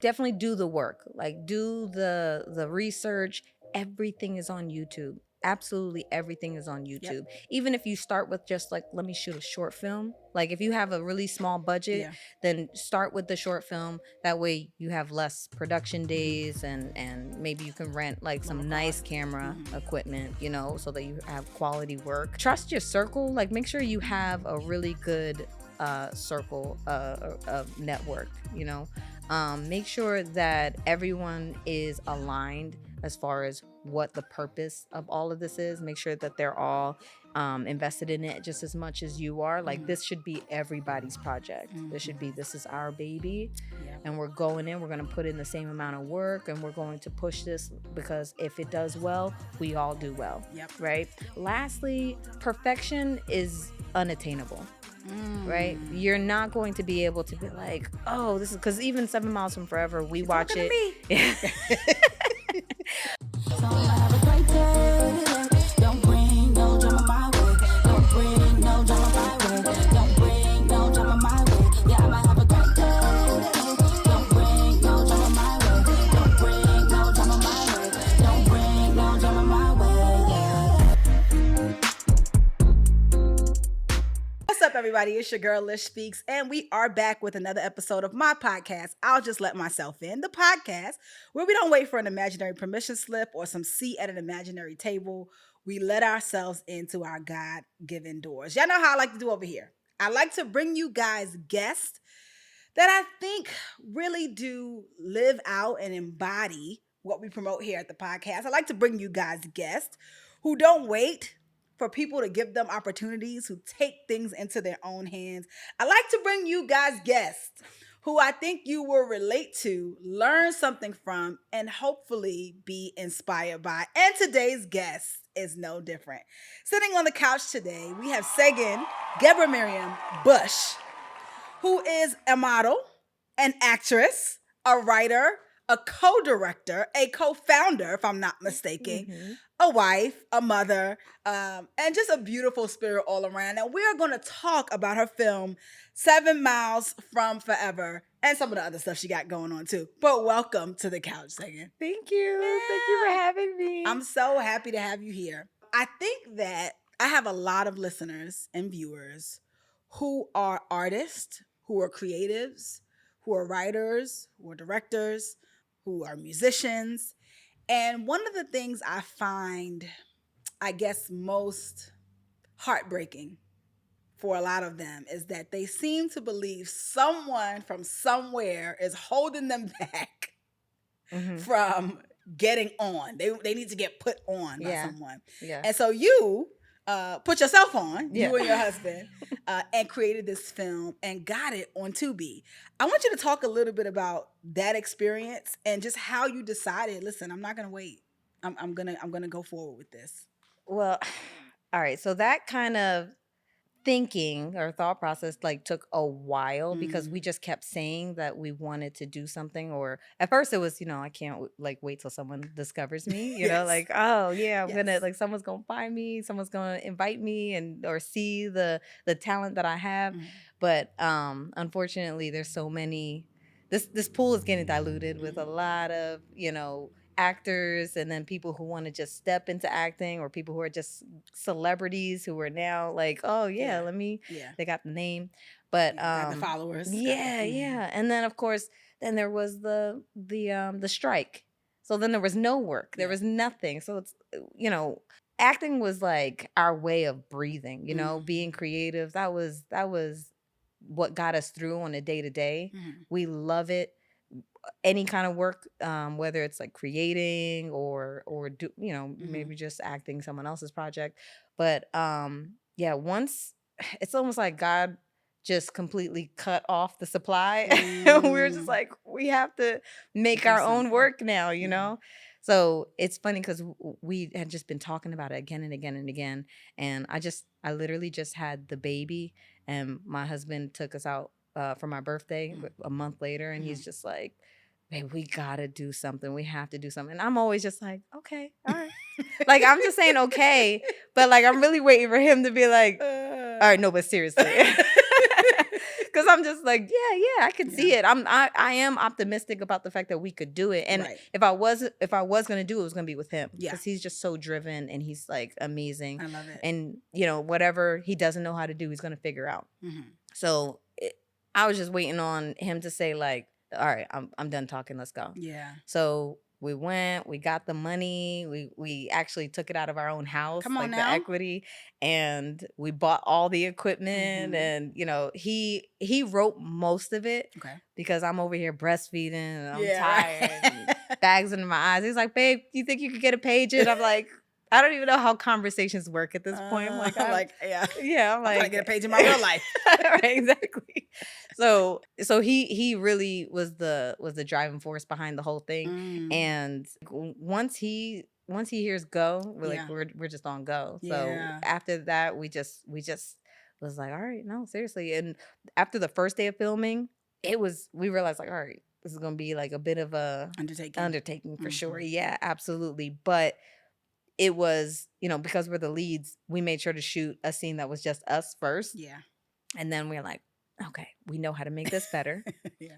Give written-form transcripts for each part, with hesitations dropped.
definitely do the work. Like, do the research. Everything is on YouTube. Absolutely everything is on Yep. YouTube. Even if you start with just like, let me shoot a short film. Like, if you have a really small budget, Yeah. then start with the short film. That way you have less production days, and maybe you can rent like Lower some nice cost. camera equipment, so that you have quality work. Trust your circle. Like, make sure you have a really good circle of network. Make sure that everyone is aligned as far as what the purpose of all of this is. Make sure that they're all invested in it just as much as you are. Like, this should be everybody's project. This is our baby. Yep. And we're going to put in the same amount of work, and we're going to push this, because if it does well, we all do well. Yep. Right? Lastly, perfection is unattainable. Right? You're not going to be able to be like, oh, this is, because even 7 Miles from Forever, we watch it. Yeah. Don't bring no drama my way. Don't bring no drama my way. Don't bring no drama my way. Yeah, I might have a great day. Don't bring no drama my way. Don't bring no drama my way. Don't bring no drama my way. Yeah. What's up, everybody? It's your girl, Lish Speaks, and we are back with another episode of my podcast, I'll Just Let Myself In, the podcast where we don't wait for an imaginary permission slip or some seat at an imaginary table. We let ourselves into our God-given doors. Y'all know how I like to do over here. I like to bring you guys guests that I think really do live out and embody what we promote here at the podcast. I like to bring you guys guests who don't wait for people to give them opportunities, who take things into their own hands. I like to bring you guys guests who I think you will relate to, learn something from, and hopefully be inspired by. And today's guest is no different. Sitting on the couch today, we have Segen Gebremariam-Bush, who is a model, an actress, a writer, a co-director, a co-founder, if I'm not mistaken, a wife, a mother, and just a beautiful spirit all around. And we are going to talk about her film, 7 Miles from Forever, and some of the other stuff she got going on too. But welcome to the couch, Segen. Thank you. Yeah. Thank you for having me. I'm so happy to have you here. I think that I have a lot of listeners and viewers who are artists, who are creatives, who are writers, who are directors, who are musicians. And one of the things I find, I guess, most heartbreaking for a lot of them is that they seem to believe someone from somewhere is holding them back from getting on. They need to get put on by someone. Yeah. And so you put yourself on, you and your husband, and created this film and got it on Tubi. I want you to talk a little bit about that experience and just how you decided, listen, I'm not going to wait. I'm gonna go forward with this. Well, all right. So that kind of thinking or thought process took a while because we just kept saying that we wanted to do something, or at first it was, I can't wait till someone discovers me, you know, oh yeah, I'm gonna someone's gonna find me, someone's gonna invite me or see the talent that I have. But unfortunately there's so many, this pool is getting diluted with a lot of, actors, and then people who want to just step into acting, or people who are just celebrities who are now they got the name, but got the followers. Yeah. And then of course then there was the strike, so then there was no work, there was nothing. So it's acting was like our way of breathing, being creative. That was what got us through on a day-to-day. We love it. Any kind of work, whether it's creating or do, maybe just acting someone else's project. But once it's almost like God just completely cut off the supply. And we were just we have to make our own work now, So it's funny because we had just been talking about it again and again and again. And I literally just had the baby, and my husband took us out for my birthday a month later, and he's just like, babe, we gotta do something. We have to do something. And I'm always just like, okay, all right. I'm just saying okay, but I'm really waiting for him to be like, all right, no, but seriously. Because I'm just like, yeah, I can see it. I am optimistic about the fact that we could do it. And Right. if I was going to do it, it was going to be with him. Yeah. Because he's just so driven and he's like amazing. I love it. And, you know, whatever he doesn't know how to do, he's going to figure out. So I was just waiting on him to say like, all right, I'm done talking. Let's go. Yeah. So we went, we got the money. We actually took it out of our own house, Come on like now. the equity, and we bought all the equipment. And you know, he wrote most of it because I'm over here breastfeeding and I'm tired, and bags under my eyes. He's like, "Babe, do you think you could get a page?" And I'm like, I don't even know how conversations work at this point. I'm like, I'm like, I'm gonna get a page in my real life. Right, exactly. So he really was the driving force behind the whole thing. And once he hears go, we're just on go. So after that, we just was like, all right, no, seriously. And after the first day of filming, we realized like, all right, this is gonna be like a bit of a undertaking for sure. Yeah, absolutely. But it was, you know, because we're the leads, we made sure to shoot a scene that was just us first. Yeah. And then we're like, okay, we know how to make this better.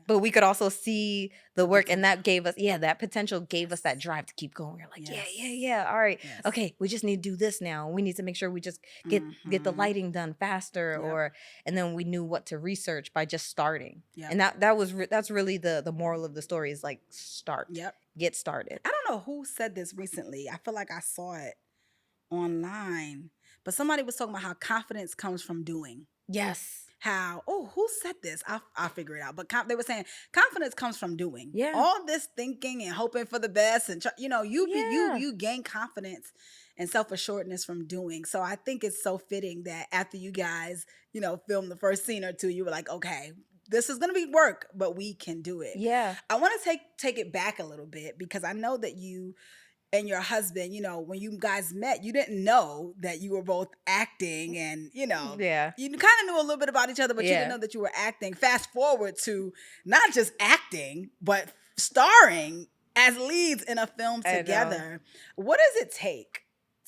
But we could also see the work, and that gave us, that potential gave us that drive to keep going. We're like, yeah. All right. Okay, we just need to do this now. We need to make sure we just get the lighting done faster, and then we knew what to research by just starting. And that's really the moral of the story is like start. Get started. I don't know who said this recently. I feel like I saw it online, but somebody was talking about how confidence comes from doing. Yes. Who said this? I'll figure it out. But they were saying confidence comes from doing. Yeah. All this thinking and hoping for the best, and you gain confidence and self-assuredness from doing. So I think it's so fitting that after you guys, filmed the first scene or two, you were like, okay, this is going to be work, but we can do it. Yeah. I want to take it back a little bit because I know that you and your husband, when you guys met, you didn't know that you were both acting and, you kind of knew a little bit about each other, but you didn't know that you were acting. Fast forward to not just acting, but starring as leads in a film together. What does it take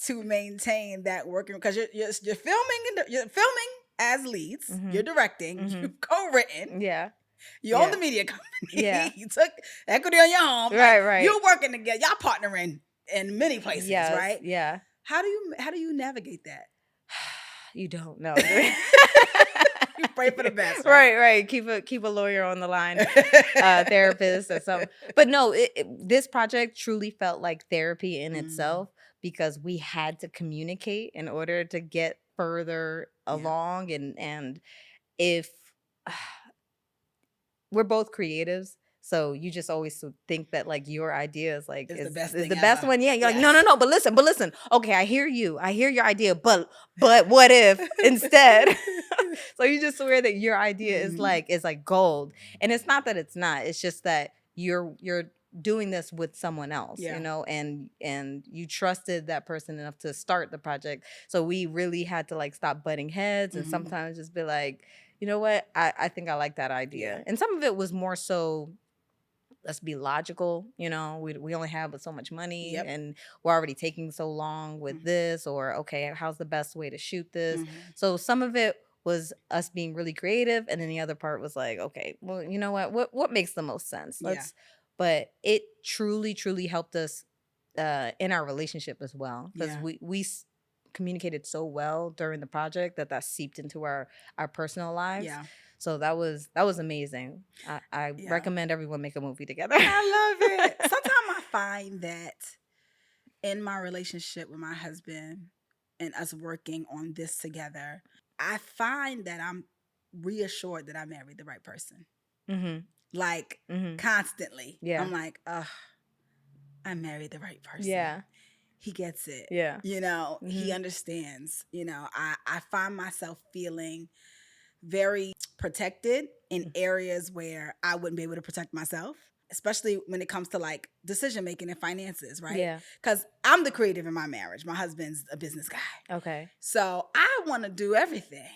to maintain that working? Because you're filming as leads, you're directing, you've co-written. Yeah. You own the media company. Yeah. You took equity on your home. Right. You're working together. Y'all partnering in many places, right? Yeah. How do you navigate that? You don't know. You pray for the best. Right. Keep a lawyer on the line, therapist or something. But no, this project truly felt like therapy in itself because we had to communicate in order to get further along. And if we're both creatives, so you just always think that like your idea is like is the best one. Yeah, you're like no, but listen. Okay, I hear your idea, but what if instead? So you just swear that your idea is like gold, and it's not that it's not. It's just that you're doing this with someone else, and you trusted that person enough to start the project. So we really had to like stop butting heads and sometimes just be like, you know what, I think I like that idea. And some of it was more so, let's be logical, we only have so much money and we're already taking so long with this, or okay, how's the best way to shoot this? So some of it was us being really creative, and then the other part was like, okay, well, you know what makes the most sense? But it truly, truly helped us in our relationship as well, because we communicated so well during the project that seeped into our personal lives. Yeah. So that was amazing. I recommend everyone make a movie together. I love it. Sometimes I find that in my relationship with my husband and us working on this together, I find that I'm reassured that I married the right person. Like constantly. Yeah. I'm like, I married the right person. Yeah. He gets it. Yeah. He understands. I find myself feeling very protected in areas where I wouldn't be able to protect myself, especially when it comes to like decision making and finances, right? Yeah. Because I'm the creative in my marriage. My husband's a business guy. Okay. So I want to do everything.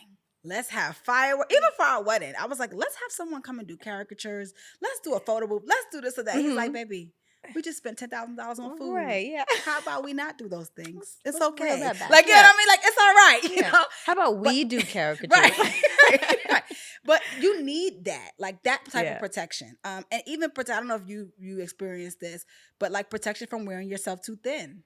Let's have fireworks. Even for our wedding, I was like, let's have someone come and do caricatures. Let's do a photo booth. Let's do this or that. He's like, baby, we just spent $10,000 on food. Right, yeah. How about we not do those things? It's okay. Like, you know what I mean? Like, it's all right, you know? How about we do caricatures? Right. Right. But you need that, like that type Yeah. of protection. And even I don't know if you experienced this, but like protection from wearing yourself too thin.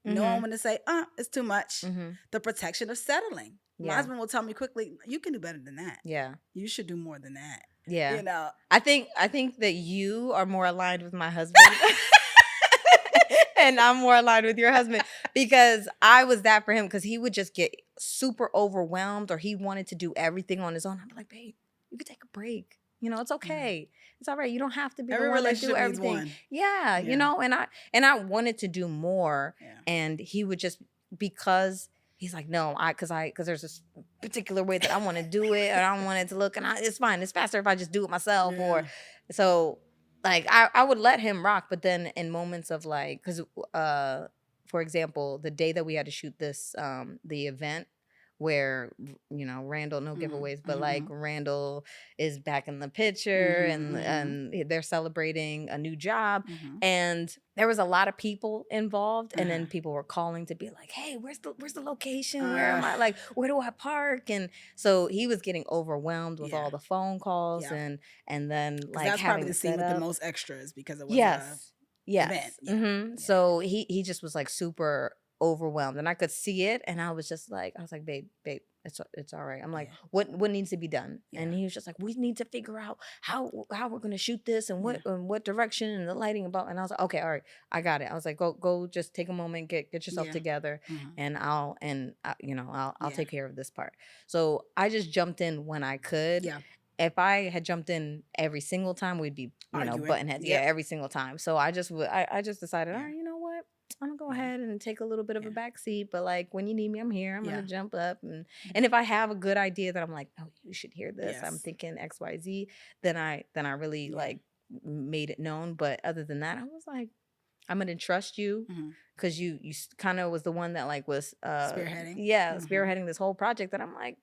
Knowing when to say, it's too much. Mhm. The protection of settling. My Yeah. husband will tell me quickly, you can do better than that. Yeah. You should do more than that. Yeah. You know. I think that you are more aligned with my husband. And I'm more aligned with your husband because I was that for him because he would just get super overwhelmed or he wanted to do everything on his own. I'm like, babe, you could take a break. You know, it's okay. It's all right. You don't have to be Every the one that do relationship needs everything. one. Yeah, Yeah. you know, and I wanted to do more, Yeah. and he would just because he's like, no, because there's this particular way that I want to do it, and I don't want it to look, and it's fine. It's faster if I just do it myself, or so. Like I would let him rock, but then in moments of like, because for example, the day that we had to shoot this the event where Randall, no giveaways, but like Randall is back in the picture and they're celebrating a new job, and there was a lot of people involved, and then people were calling to be like, hey, where's the location, where am I, like, where do I park? And so he was getting overwhelmed with all the phone calls and then like that's having probably the to scene set with the up. most extras because it was Yes. event. So he just was like super overwhelmed, and I could see it, and I was like, babe, it's all right. I'm like, what needs to be done? And he was just like, we need to figure out how we're gonna shoot this and what direction and the lighting about. And I was like, okay, all right, I got it. I was like, go, just take a moment, get yourself together, and I'll take care of this part. So I just jumped in when I could. Yeah. If I had jumped in every single time, we'd be Arguing. button heads. Yeah, every single time. So I just decided, all right, you know what? I'm gonna go ahead and take a little bit of a back seat, but like when you need me, I'm here. I'm gonna jump up, and if I have a good idea that I'm like, oh, you should hear this. I'm thinking XYZ, then I really like made it known. But other than that, I was like, I'm gonna trust you because you kind of was the one that like was spearheading. Spearheading this whole project. That I'm like,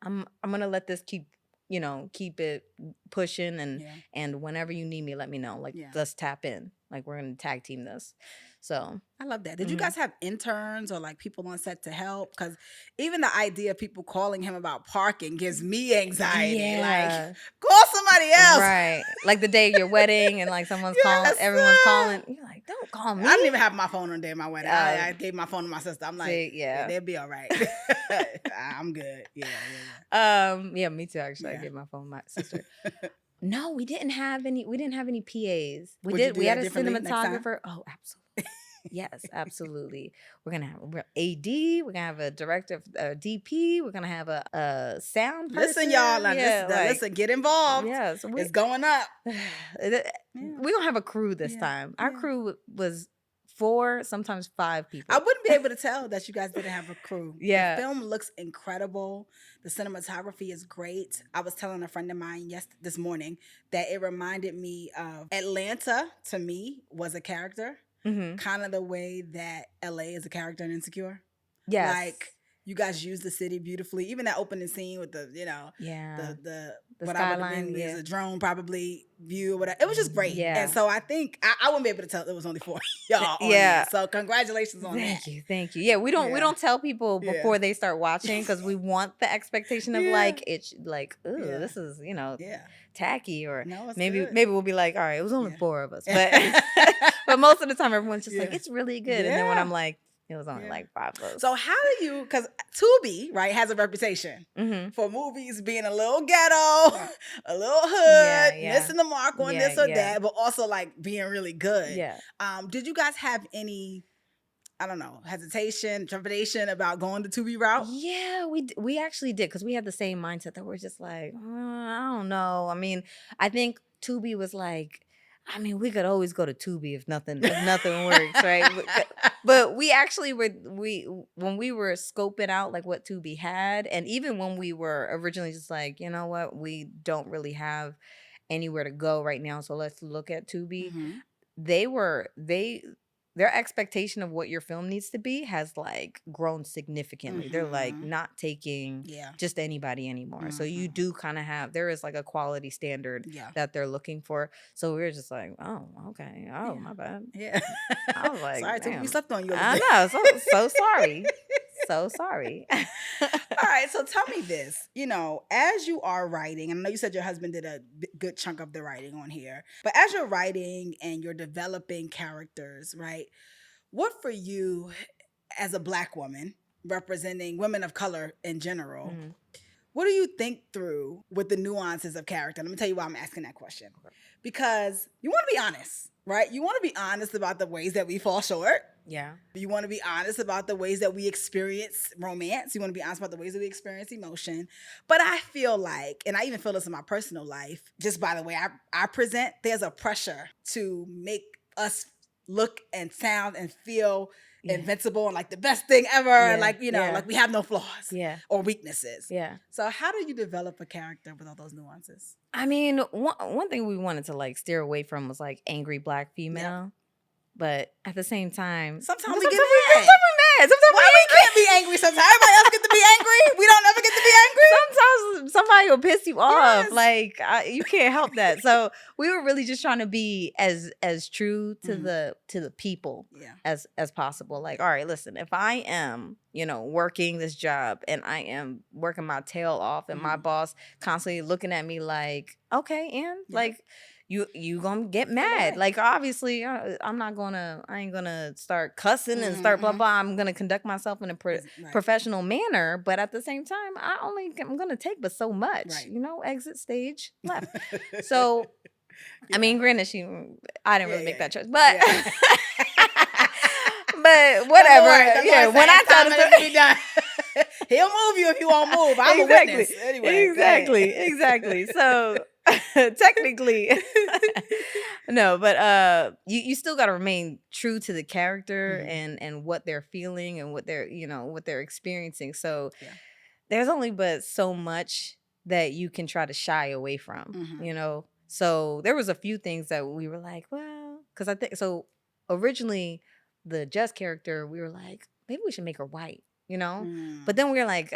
I'm gonna let this keep it pushing, and whenever you need me, let me know. Like, let's tap in. Like, we're gonna tag team this. So I love that. Did you guys have interns or like people on set to help? Because even the idea of people calling him about parking gives me anxiety. Like, call somebody else. Right. Like the day of your wedding and like someone's calling, everyone's calling. You're like, don't call me. I didn't even have my phone on the day of my wedding. I gave my phone to my sister. I'm like, they'll be all right. I'm good. Yeah. Me too, actually. I gave my phone to my sister. No, we didn't have any PAs. We had a cinematographer. Oh, absolutely. Yes, absolutely. We're gonna have AD. We're gonna have a director, DP. We're gonna have a sound person. Listen, y'all. Listen, get involved. Yeah, so it's going up. We don't have a crew this time. Our crew was 4, sometimes 5 people. I wouldn't be able to tell that you guys didn't have a crew. Yeah. The film looks incredible. The cinematography is great. I was telling a friend of mine this morning that it reminded me of Atlanta. To me, was a character. Kind of the way that LA is a character in Insecure. Yes. Like, you guys use the city beautifully. Even that opening scene with the what skyline, I would is a drone probably view or whatever. It was just great. Yeah. And so I think I wouldn't be able to tell it was only 4 y'all on there. So congratulations on that. Thank you. Yeah, we don't tell people before they start watching because we want the expectation of like it's like, ooh, this is, tacky, or maybe we'll be like, all right, it was only 4 of us. But but most of the time everyone's just like, it's really good. And then when I'm like, it was only like 5 of us. So how do you, because Tubi, right, has a reputation for movies being a little ghetto, a little hood, missing the mark on this or that, but also like being really good. Yeah. Did you guys have any, I don't know, hesitation, trepidation about going the Tubi route? Yeah, we actually did, because we had the same mindset that we're just like, I don't know. I mean, I think Tubi was like, I mean, we could always go to Tubi if nothing works, right? But we actually when we were scoping out like what Tubi had, and even when we were originally just like, you know what, we don't really have anywhere to go right now, so let's look at Tubi. Their expectation of what your film needs to be has like grown significantly. They're like not taking just anybody anymore. So you do kind of have, there is like a quality standard that they're looking for. So we were just like, oh, okay. Oh, my bad. Yeah. I was like, sorry, damn. we slept on you. I know. So sorry. So sorry. All right, so tell me this. As you are writing, and I know you said your husband did a good chunk of the writing on here, but as you're writing and you're developing characters, right? What for you as a Black woman representing women of color in general, what do you think through with the nuances of character? Let me tell you why I'm asking that question. Because you want to be honest, right? You want to be honest about the ways that we fall short. Yeah. You want to be honest about the ways that we experience romance. You want to be honest about the ways that we experience emotion. But I feel like, and I even feel this in my personal life, just by the way I present, there's a pressure to make us look and sound and feel invincible and like the best thing ever. And like we have no flaws or weaknesses. Yeah. So how do you develop a character with all those nuances? I mean, one thing we wanted to like steer away from was like angry Black female. Yep. But at the same time, sometimes we get mad. Sometimes Why we can't be angry sometimes? Everybody else get to be angry. We don't ever get to be angry. Sometimes somebody will piss you off. Yes. Like you can't help that. So we were really just trying to be as true to the people as possible. Like, all right, listen, if I am, working this job and I am working my tail off and my boss constantly looking at me like, okay, and like you gonna get mad. Like, obviously, I ain't gonna start cussing and start blah, blah. I'm gonna conduct myself in a professional manner. But at the same time, I'm gonna take but so much, exit stage left. So, I mean, granted, I didn't really make that choice, but, but whatever. When I tell him to be done. He'll move you if you won't move. I'm a witness. Anyway, exactly. So technically, no, but you still got to remain true to the character and what they're feeling and what they're experiencing. So there's only but so much that you can try to shy away from, So there was a few things that we were like, well, because I think so. Originally, the Jess character, we were like, maybe we should make her white. But then we were like,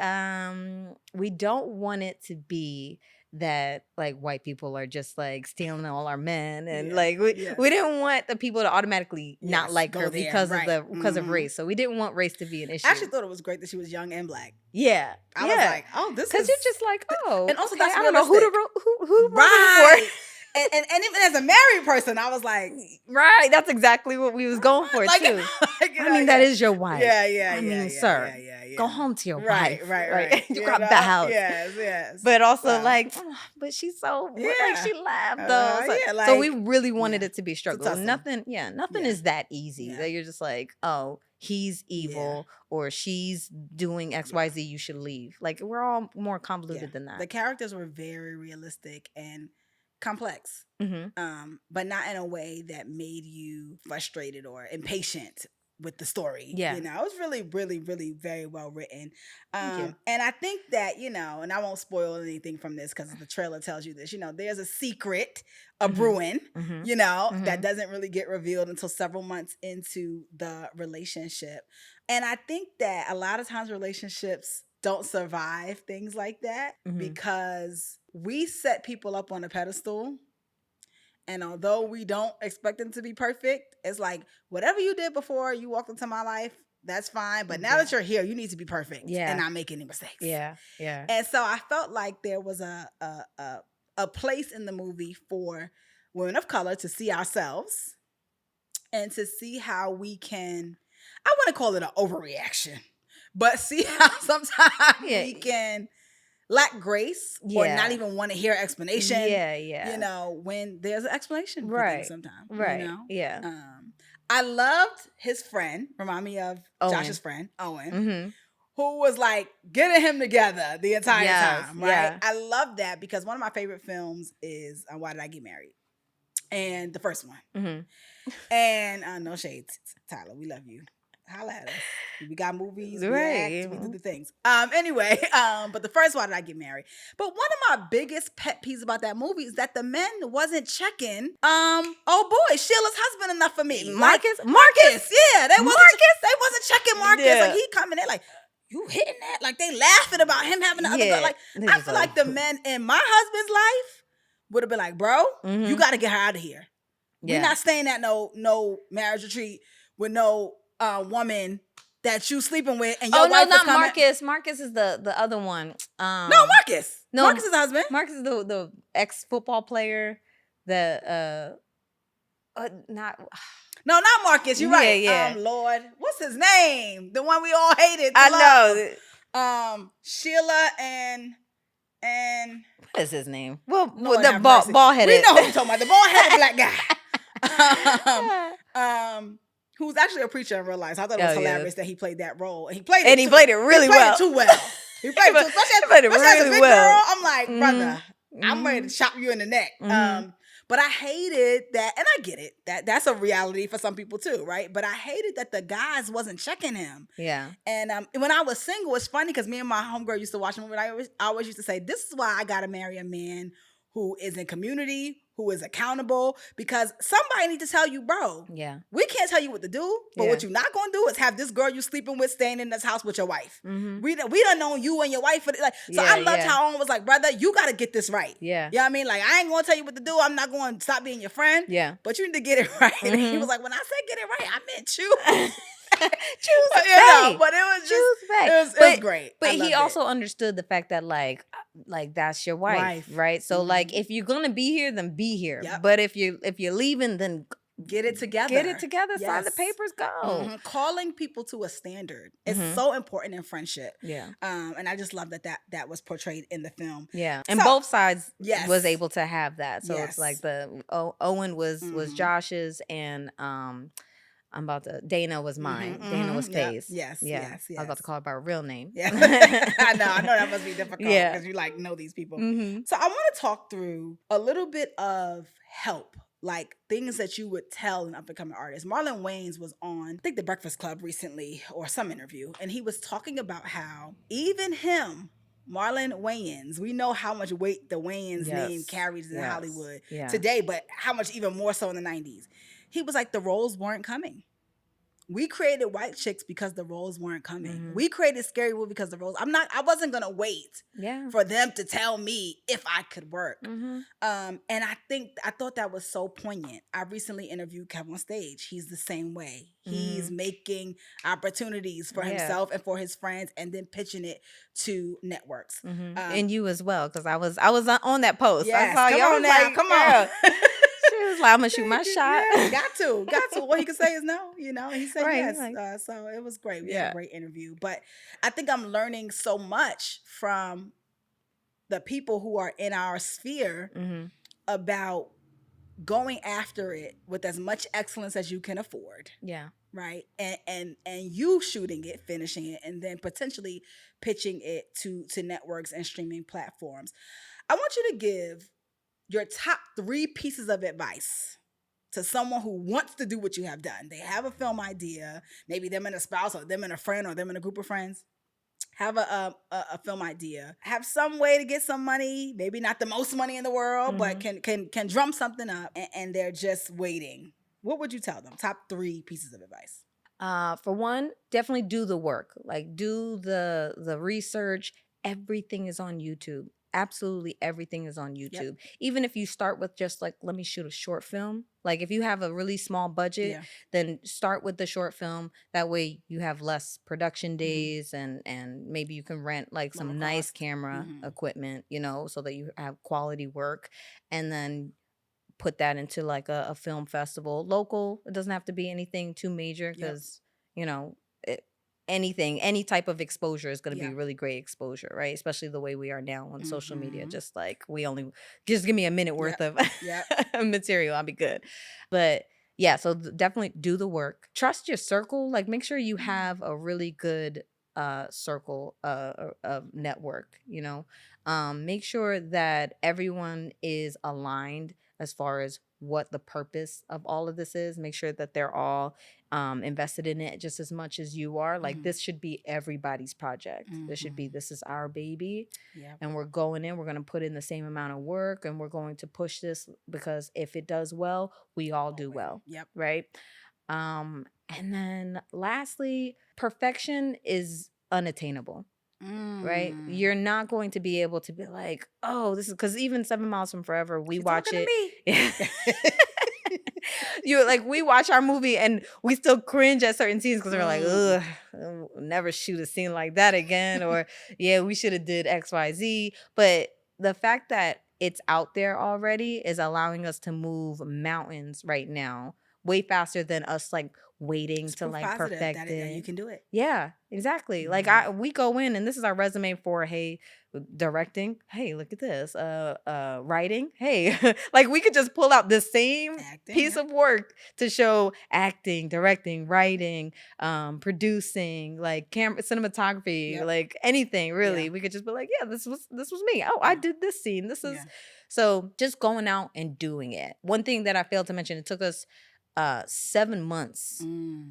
we don't want it to be that like white people are just like stealing all our men and like we didn't want the people to automatically not like her because of race. So we didn't want race to be an issue. I actually thought it was great that she was young and Black. Yeah, I was like, oh, this is because you're just like, oh, and also okay, that's I don't know who right. And even as a married person, I was like, right, that's exactly what we was going for too. I mean, that is your wife. Yeah. I mean, sir, go home to your wife. Right. You got the house. Yes. But also but she's so like she laughed though. So we really wanted it to be a struggle. Nothing is that easy. That you're just like, oh, he's evil or she's doing XYZ, you should leave. Like, we're all more convoluted than that. The characters were very realistic and complex, but not in a way that made you frustrated or impatient with the story. It was really, really, really very well written. And I think that, and I won't spoil anything from this because the trailer tells you this, there's a secret, brewing, that doesn't really get revealed until several months into the relationship. And I think that a lot of times relationships don't survive things like that because we set people up on a pedestal. And although we don't expect them to be perfect, it's like, whatever you did before you walked into my life, that's fine. But now that you're here, you need to be perfect and not make any mistakes. Yeah. And so I felt like there was a place in the movie for women of color to see ourselves and to see how we can, I want to call it an overreaction, but see how sometimes we can lack grace or not even want to hear explanation. When there's an explanation for things sometimes. Right. I loved his friend, remind me of Josh's friend, Owen, who was like getting him together the entire time. Right. Yeah. I love that because one of my favorite films is Why Did I Get Married? And the first one. And no shades, Tyler, we love you. Holla at us. We got movies, we act, we do the things. Anyway, but the first Why Did I Get Married? But one of my biggest pet peeves about that movie is that the men wasn't checking, oh boy, Sheila's husband enough for me. Marcus? Yeah, they wasn't checking Marcus. Like, he coming in like, you hitting that? Like, they laughing about him having the other girl. Like, I feel like the men in my husband's life would have been like, bro, you got to get her out of here. We're not staying at no marriage retreat with no woman that you sleeping with and your Oh no, wife is not coming. Marcus. Marcus is the other one. No, Marcus. No. Marcus is the husband. Marcus is the ex football player. Not No, not Marcus. You're right. Yeah. Lord, what's his name? The one we all hated. I know. Sheila and what is his name? Well, Lord the have mercy. ball headed. We know who you're talking about. The ball headed black guy. Who's actually a preacher in real life. So I thought it was hilarious that he played that role. And he played it really well. Too well. He played it especially as a big girl. I'm like, brother, I'm ready to chop you in the neck. But I hated that, and I get it. That's a reality for some people too, right? But I hated that the guys wasn't checking him. Yeah. And when I was single, it's funny because me and my homegirl used to watch the movie. I always used to say, this is why I gotta marry a man who is in community, who is accountable, because somebody needs to tell you, bro. Yeah. We can't tell you what to do, but what you're not gonna do is have this girl you sleeping with staying in this house with your wife. We done known you and your wife for I loved how Owen was like, brother, you gotta get this right. Yeah. You know what I mean? Like, I ain't gonna tell you what to do. I'm not gonna stop being your friend. Yeah. But you need to get it right. And he was like, when I said get it right, I meant you. Choose but it was just it was great. But he also understood the fact that like that's your wife. Right? So like if you're gonna be here, then be here. Yep. But if you're leaving, then get it together. Sign the papers, go. Calling people to a standard is so important in friendship. Yeah. And I just love that was portrayed in the film. Yeah. And both sides yes. was able to have that. So yes. it's like Owen was Josh's, and Dana was mine. Dana was Faye's. Yes. I was about to call her by her real name. Yeah. I know that must be difficult because you know these people. So I want to talk through a little bit of help, like things that you would tell an up-and-coming artist. Marlon Wayans was on, I think, The Breakfast Club recently or some interview, and he was talking about how even him, Marlon Wayans, we know how much weight the Wayans name carries in Hollywood today, but how much even more so in the 90s. He was like, the roles weren't coming. We created White Chicks because the roles weren't coming. We created Scary Movie because the roles. I wasn't gonna wait for them to tell me if I could work. And I thought that was so poignant. I recently interviewed Kevin on stage. He's the same way. He's making opportunities for himself and for his friends, and then pitching it to networks. And you as well, because I was on that post. Yes, I saw come on now, come on. She was like, I'm gonna shoot my shot. Yeah, got to. What he could say is no, he said yes. So it was great. We had a great interview. But I think I'm learning so much from the people who are in our sphere about going after it with as much excellence as you can afford. Yeah. Right. And you shooting it, finishing it, and then potentially pitching it to networks and streaming platforms. I want you to give your top 3 pieces of advice to someone who wants to do what you have done. They have a film idea, maybe them and a spouse, or them and a friend, or them and a group of friends. Have a film idea. Have some way to get some money, maybe not the most money in the world, but can drum something up, and they're just waiting. What would you tell them? Top 3 pieces of advice. For one, definitely do the work. Like, do the research. Everything is on YouTube. Absolutely everything is on YouTube. Yep. Even if you start with just like, let me shoot a short film. Like if you have a really small budget, then start with the short film. That way you have less production days, and maybe you can rent like some nice camera equipment, so that you have quality work, and then put that into like a film festival. Local, it doesn't have to be anything too major, because, any type of exposure is going to be really great exposure, right? Especially the way we are now on social media. Just like just give me a minute worth of material, I'll be good. But yeah, so definitely do the work. Trust your circle. Like, make sure you have a really good circle of network, make sure that everyone is aligned as far as what the purpose of all of this is. Make sure that they're all invested in it just as much as you are. Like, this should be everybody's project. This is our baby, and we're going to put in the same amount of work, and we're going to push this, because if it does well, we all do well. Right. And then lastly, perfection is unattainable. Right? You're not going to be able to be like, oh, this is, because even 7 Miles from Forever, we watch it. You like we watch our movie and we still cringe at certain scenes because we're like, ugh, we'll never shoot a scene like that again, or yeah, we should have did XYZ. But the fact that it's out there already is allowing us to move mountains right now way faster than us like waiting It's to proof like positive perfect that it. you can do it. Yeah, exactly. Like we go in and this is our resume for hey, directing. Hey, look at this. Writing. Hey, like we could just pull out the same piece of work to show acting, directing, writing, producing, like camera, cinematography, like anything really. We could just be like, yeah, this was me. Oh, I did this scene. This is so just going out and doing it. One thing that I failed to mention, it took us 7 months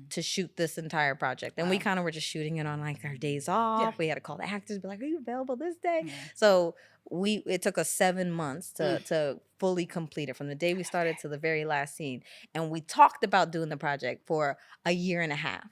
to shoot this entire project. And we kind of were just shooting it on like our days off. We had to call the actors, be like, are you available this day? So it took us 7 months to fully complete it from the day we started to the very last scene. And we talked about doing the project for a year and a half.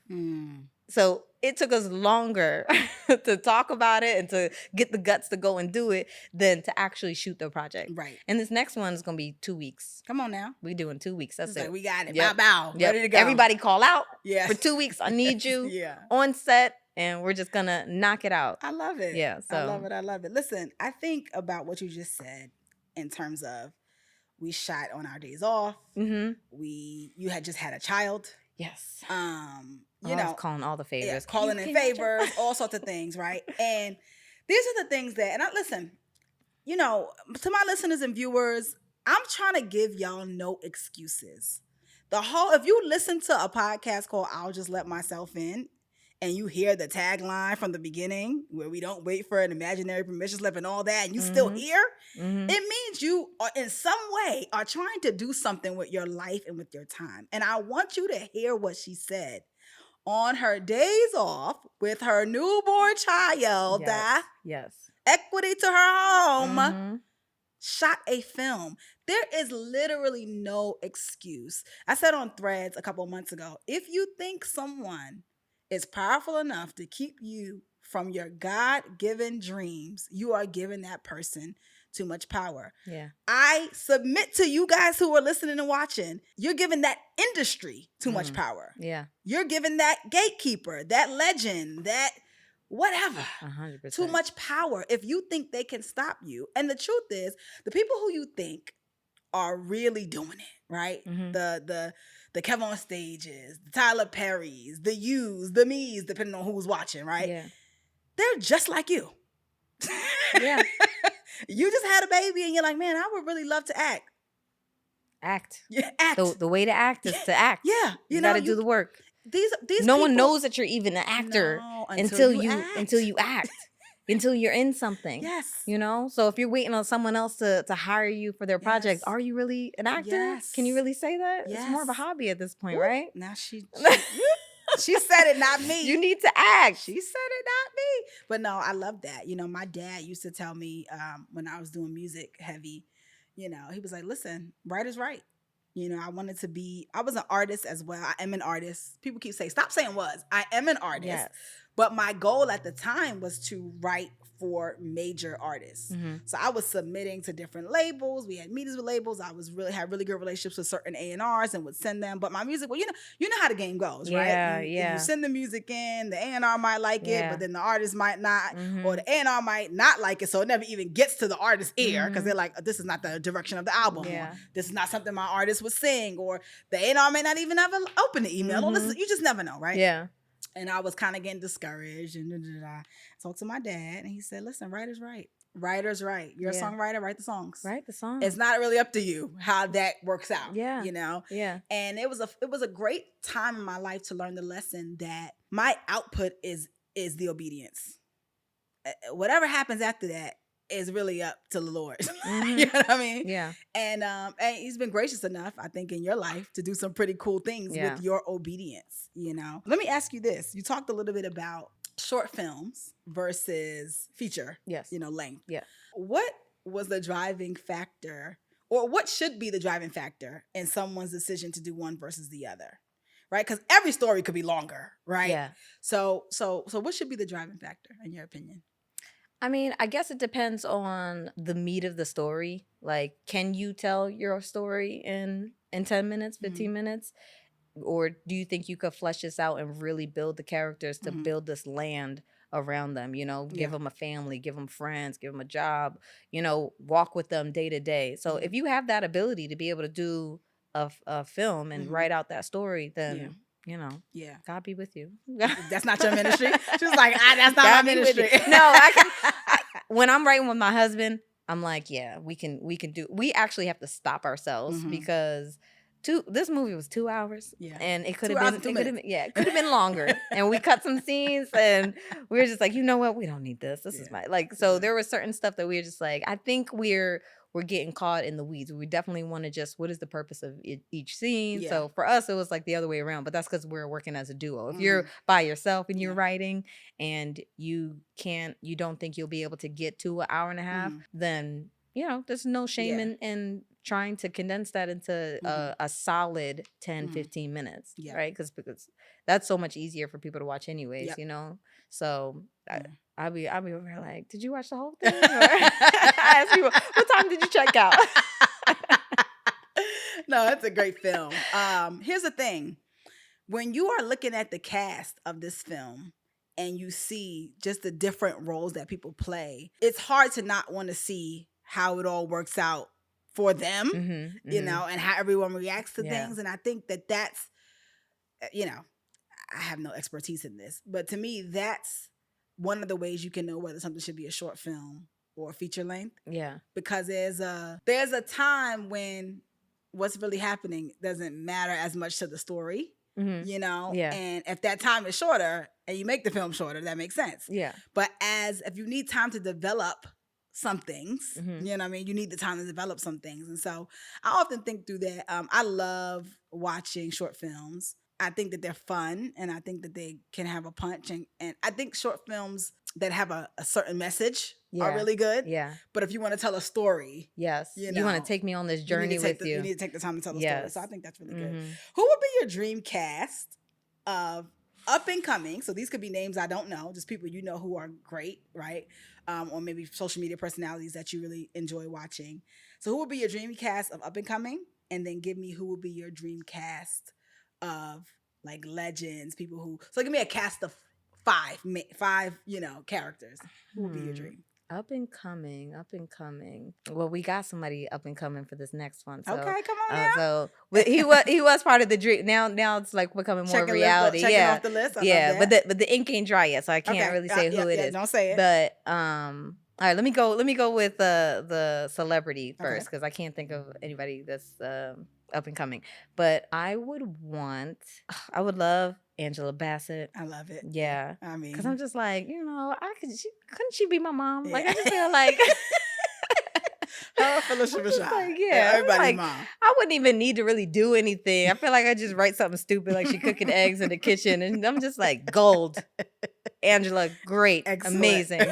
So it took us longer to talk about it and to get the guts to go and do it than to actually shoot the project. Right. And this next one is going to be 2 weeks. Come on now. We doing 2 weeks. That's it. Like, we got it. Yep. Bow. Yep. Ready to go. Everybody call out. Yeah. For 2 weeks. I need you on set and we're just going to knock it out. I love it. Yeah. So. I love it. Listen, I think about what you just said in terms of we shot on our days off. You had just had a child. Yes. You know, calling all the favors. Calling in favors, all sorts of things, right? And these are the things that, and I listen, you know, to my listeners and viewers, I'm trying to give y'all no excuses. If you listen to a podcast called I'll Just Let Myself In, and you hear the tagline from the beginning where we don't wait for an imaginary permission slip and all that, and you still here, it means you are in some way are trying to do something with your life and with your time. And I want you to hear what she said. On her days off with her newborn child, equity to her home, shot a film. There is literally no excuse. I said on Threads a couple months ago, if you think someone is powerful enough to keep you from your God-given dreams, you are giving that person too much power. Yeah. I submit to you guys who are listening and watching, you're giving that industry too much power. Yeah. You're giving that gatekeeper, that legend, that whatever, 100%. too much power if you think they can stop you. And the truth is, the people who you think are really doing it, right? The Kevin on stages, the Tyler Perrys, the yous, the me's, depending on who's watching, right? Yeah. They're just like you. Yeah. You just had a baby and you're like, man, I would really love to act. Act. Yeah, act. The way to act is to act. Yeah. You got to do the work. These no one knows that you're even an actor until you act. Until you're in something. Yes. You know? So if you're waiting on someone else to hire you for their project, are you really an actor? Yes. Can you really say that? Yes. It's more of a hobby at this point, right? Now she said it, not me. You need to act. She said it, not me. But no, I love that. You know, my dad used to tell me when I was doing music heavy, you know, he was like, listen, right is right. You know, I was an artist as well. I am an artist. People keep saying, stop saying was. I am an artist. Yes. But my goal at the time was to write for major artists. So I was submitting to different labels. We had meetings with labels. I had really good relationships with certain A&Rs and would send them. But my music, well, you know how the game goes, right? You send the music in, the A&R might like it, but then the artist might not, or the A&R might not like it, so it never even gets to the artist's ear because they're like, this is not the direction of the album, or this is not something my artist would sing, or the A&R may not even ever open the email. Or listen, you just never know, right? Yeah. And I was kind of getting discouraged. And I talked to my dad, and he said, listen, writer's right. Writer's right. You're a songwriter, write the songs. Write the songs. It's not really up to you how that works out. Yeah. You know? Yeah. And it was a great time in my life to learn the lesson that my output is the obedience. Whatever happens after that is really up to the Lord. You know what I mean? Yeah. And he's been gracious enough, I think, in your life to do some pretty cool things with your obedience, you know? Let me ask you this. You talked a little bit about short films versus feature, length. Yeah. What was the driving factor, or what should be the driving factor in someone's decision to do one versus the other? Right? Because every story could be longer, right? Yeah. So what should be the driving factor in your opinion? I mean, I guess it depends on the meat of the story. Like, can you tell your story in in 10 minutes, 15 minutes? Or do you think you could flesh this out and really build the characters to build this land around them, give them a family, give them friends, give them a job, walk with them day to day. So if you have that ability to be able to do a film and write out that story, then, God be with you. That's not your ministry? She was like, that's not my ministry. No, when I'm writing with my husband, I'm like, yeah, we actually have to stop ourselves because this movie was 2 hours, and it could have been longer, and we cut some scenes, and we were just like, you know what, we don't need this. This is so there was certain stuff that we were just like, I think we're getting caught in the weeds. We definitely want to just, what is the purpose of each scene? So for us, it was like the other way around, but that's because we're working as a duo. If you're by yourself and you're writing, and you don't think you'll be able to get to an hour and a half, then there's no shame in trying to condense that into a solid 10, 15 minutes, right? Because that's so much easier for people to watch anyways, So I'll be over here like, did you watch the whole thing? Or I ask people, what time did you check out? No, it's a great film. Here's the thing. When you are looking at the cast of this film and you see just the different roles that people play, it's hard to not want to see how it all works out for them, and how everyone reacts to things. And I think that's, I have no expertise in this, but to me, that's one of the ways you can know whether something should be a short film or a feature length. Yeah. Because there's a time when what's really happening doesn't matter as much to the story, Yeah. And if that time is shorter and you make the film shorter, that makes sense. Yeah. But if you need time to develop some things, you know what I mean? You need the time to develop some things. And so I often think through that. I love watching short films. I think that they're fun, and I think that they can have a punch. And I think short films that have a certain message are really good. Yeah. But if you want to tell a story, you want to take me on this journey with you. You need to take the time to tell the story. So I think that's really good. Who would be your dream cast of up and coming? So these could be names I don't know, just people who are great, right? Or maybe social media personalities that you really enjoy watching. So who would be your dream cast of up and coming? And then give me who would be your dream cast of like legends, people who. So give me a cast of five, characters. Who would be your dream? Up and coming. Well, we got somebody up and coming for this next one. So, okay, come on now. So he was part of the dream. Now it's like becoming more reality. Checking off the list. But the ink ain't dry yet, so I can't really say who it is. Don't say it. But all right, let me go with the celebrity first, because I can't think of anybody that's up and coming. But I would love Angela Bassett. I love it. Yeah. I mean, because I'm just like, couldn't she be my mom? Yeah. Like, I just feel like her Felicia Rashad. Like, everybody's mom. I wouldn't even need to really do anything. I feel like I just write something stupid, like she cooking eggs in the kitchen, and I'm just like, gold. Angela, great. Excellent. Amazing.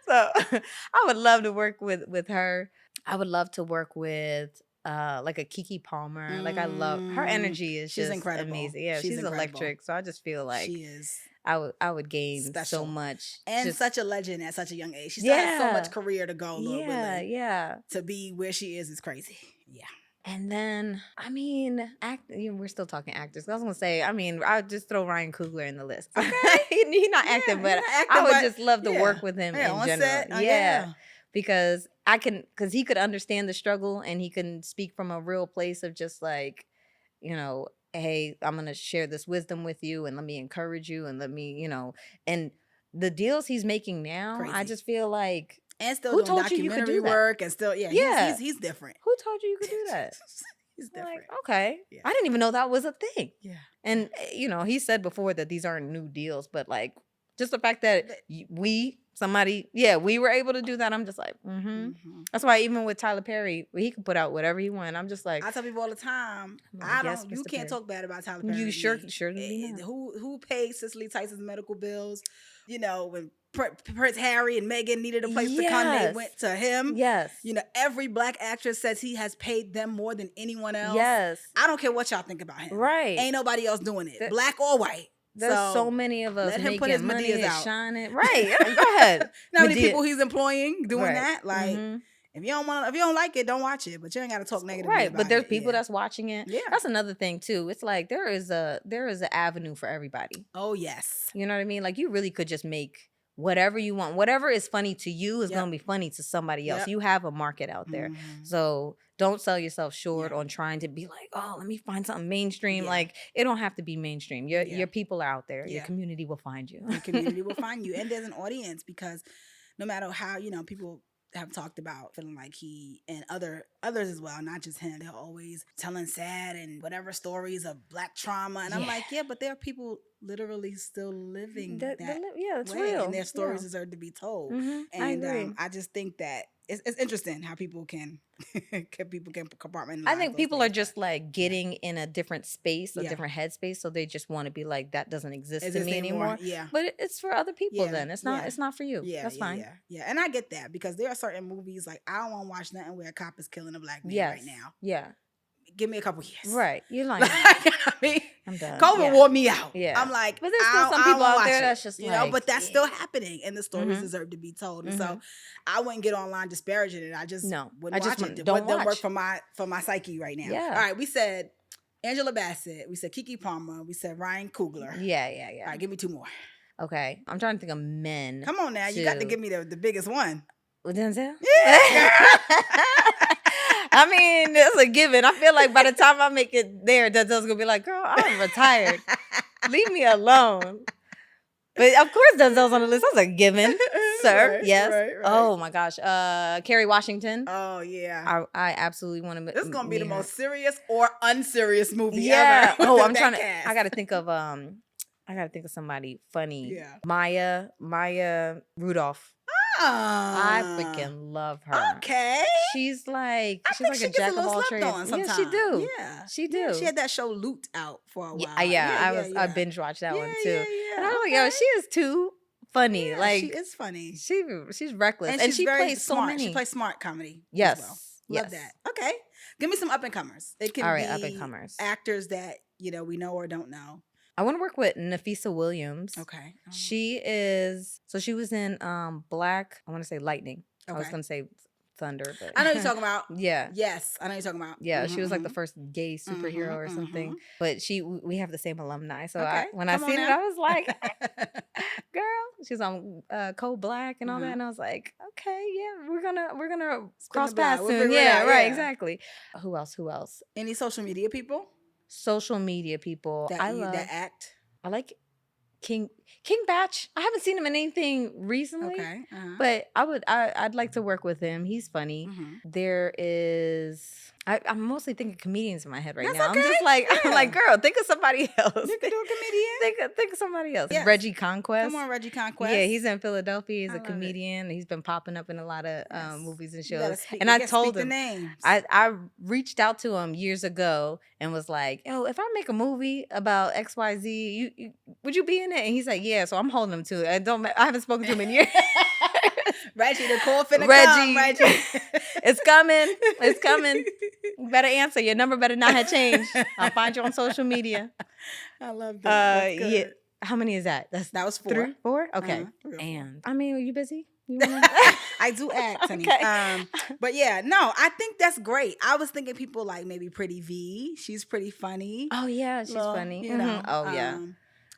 So I would love to work with her. I would love to work with like a Keke Palmer. Like, I love her energy is she's just incredible. Amazing. Yeah, she's electric. So I just feel like she is. I would gain so much. And such a legend at such a young age. She still has so much career to go, Lord willing. Yeah. To be where she is crazy. Yeah. And then, we're still talking actors. I was going to say, I'll just throw Ryan Coogler in the list. Okay. He's not acting, but I would just love to work with him in general. Set. Because he could understand the struggle, and he can speak from a real place of just like, hey, I'm going to share this wisdom with you, and let me encourage you, and let me, and the deals he's making now, crazy. I just feel like, and still doing documentary work, and still, he's different. Who told you could do that? He's different. Like, okay. Yeah. I didn't even know that was a thing. Yeah. And, he said before that these aren't new deals, but like, just the fact that we were able to do that. I'm just like, That's why even with Tyler Perry, he can put out whatever he wants. I'm just like, I tell people all the time, you can't talk bad about Tyler Perry. You sure who paid Cicely Tyson's medical bills? When Prince Harry and Meghan needed a place to come, they went to him. Yes. Every black actress says he has paid them more than anyone else. Yes. I don't care what y'all think about him. Right. Ain't nobody else doing it, black or white. There's so many of us making put his money and out. shining. Right. Go ahead. How many people he's employing doing that? Like, If you don't like it, don't watch it. But you ain't got to talk negatively Right, about but there's it. people that's watching it. Yeah. That's another thing too. It's like there is an avenue for everybody. Oh yes. You know what I mean? Like you really could just make whatever you want. Whatever is funny to you is Yep. going to be funny to somebody else. Yep. You have a market out there. Mhm. So don't sell yourself short Yeah. on trying to be like, oh, let me find something mainstream. Yeah. Like it don't have to be mainstream. Yeah. Your people are out there. Yeah. Your community will find you. The community will find you, and there's an audience, because no matter how, people have talked about feeling like he and others as well, not just him, they're always telling sad and whatever stories of Black trauma, and I'm Yeah. like, yeah, but there are people literally still living that Yeah, it's way, real. and their It's stories real. deserve to be told. Mhm, I And agree. I just think that it's interesting how people can compartmentalize. I think those people are things, just like getting in a different space, a Yeah. different headspace, so they just want to be like, that doesn't exist but to it's me anymore. Yeah. But it's for other people. Yeah, Then it's not. yeah. It's not for you. Yeah, That's yeah, fine. Yeah, and I get that, because there are certain movies like I don't want to watch nothing where a cop is killing a Black man Yes. right now. Yeah. Give me a couple years. Right. You're like, I mean, I'm done. COVID Yeah. wore me out. Yeah. I'm like, But there's still I some don't people wanna out watch there it, that's just like, but that's still yeah. happening, and the stories Mhm. deserve to be told. And so Mhm. I wouldn't get online disparaging it. I just No. wouldn't I just watch it. It don't doesn't work watch. for my psyche right now. Yeah. All right, we said Angela Bassett, we said Keke Palmer, we said Ryan Coogler. Yeah. Yeah. All Yeah. right, give me two more. Okay. I'm trying to think of men. Come on now, you got to too. give me the biggest one. With Denzel? Yeah, I mean, it's a given. I feel like by the time I make it there, Denzel's gonna be like, "Girl, I'm retired. Leave me alone." But of course, Denzel's on the list. That's a given, sir. Right, Yes. right. Oh my gosh. Kerry Washington. Oh yeah. I absolutely want to. This is gonna be the most serious or unserious movie Yeah. ever. Oh, with I'm that trying to. cast. I got to think of somebody funny. Yeah. Maya Rudolph. I freaking love her. Okay. She's like I she's think like she a gets jack a of little all slept trades. on sometimes. Yeah, she do. Yeah. She do. Yeah, she had that show Loot out for a while. I binge watched that one too. Yeah, And I was like, yo, she is too funny. Yeah, like she is funny. she's reckless. And she's she very plays so smart. many. She plays smart comedy. Yes. As well. Yes. Love that. Okay. Give me some up and comers. It can All right, be up-and-comers. actors that, we know or don't know. I want to work with Nafisa Williams. Okay. She was in Black, I want to say Lightning. I was Okay. going to say Thunder, but I know you're talking about. Yeah. Yes, I know you're talking about. Yeah, Mhm, she was like the mhm. first gay superhero or something. mhm. But we have the same alumni. So Okay, when I come on seen it, now. I was like, girl, she's on Code Black and all that. Mhm. And I was like, okay, yeah, we're gonna Spin cross the block. paths We'll soon. figure it Yeah, out, right, yeah. exactly. Who else? Any social media people Social media people. that I act? like King Batch. I haven't seen him in anything recently. Okay. Uh-huh. But I'd like to work with him. He's funny. Mhm. There is I'm mostly thinking comedians in my head right That's now. okay. I'm just like Yeah. I'm like, girl, think of somebody else. You can do a comedian. Think of somebody else. Yes. Reggie Conquest. Come on, Reggie Conquest. Yeah, he's in Philadelphia. He's I a love it. comedian. He's been popping up in a lot of Yes. movies and You gotta shows. speak- And you I gotta told speak the him, names. I reached out to him years ago and was like, "Yo, if I make a movie about XYZ, you would you be in it?" And he's like, "Yeah." So I'm holding him to it. I haven't spoken to him in years. Reggie, the call finna Reggie. come, Reggie. It's coming. It's coming. You better answer. Your number better not have changed. I'll find you on social media. I love that. That's good. Yeah. How many is that? That's That was 4. 3, 4? Okay. Uh-huh. 3 or 4. And I mean, are you busy? You wanna... I do act, honey. Okay. But yeah, no, I think that's great. I was thinking people like maybe Pretty V. She's pretty funny. Oh yeah, she's Little, funny. You know, Mhm. Oh yeah.